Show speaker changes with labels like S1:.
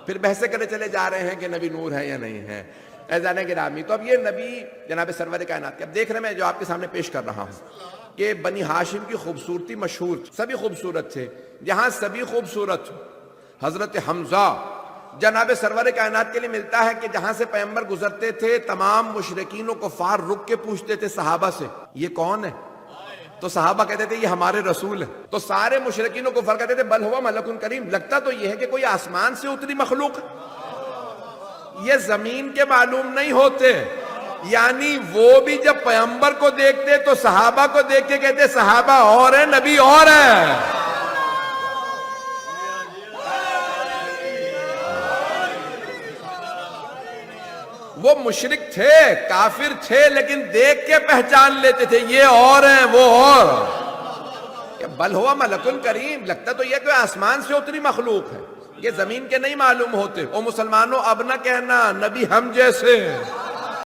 S1: پھر بحثیں کرے چلے جا رہے ہیں کہ نبی نور ہے یا نہیں ہے۔ اعزائے گرامی، تو اب یہ نبی جناب سرور کائنات کے، اب دیکھ رہے میں جو آپ کے سامنے پیش کر رہا ہوں کہ بنی ہاشم کی خوبصورتی مشہور، سبھی خوبصورت تھے، جہاں سبھی خوبصورت حضرت حمزہ جناب سرور کائنات کے لیے ملتا ہے کہ جہاں سے پیغمبر گزرتے تھے تمام مشرکین و کفار رک کے پوچھتے تھے صحابہ سے یہ کون ہے؟ تو صحابہ کہتے تھے یہ ہمارے رسول ہے۔ تو سارے مشرکین و کفار کہتے تھے بل ہوا ملک کریم، لگتا تو یہ ہے کہ کوئی آسمان سے اتری مخلوق ہے، یہ زمین کے معلوم نہیں ہوتے۔ یعنی وہ بھی جب پیغمبر کو دیکھتے تو صحابہ کو دیکھ کے کہتے صحابہ اور ہیں، نبی اور ہے۔ وہ مشرک تھے، کافر تھے، لیکن دیکھ کے پہچان لیتے تھے یہ اور ہیں وہ اور۔ بل ہوا ملک کریم، لگتا تو یہ کہ آسمان سے اتری مخلوق ہے، یہ زمین کے نہیں معلوم ہوتے۔ او مسلمانوں اب نہ کہنا نبی ہم جیسے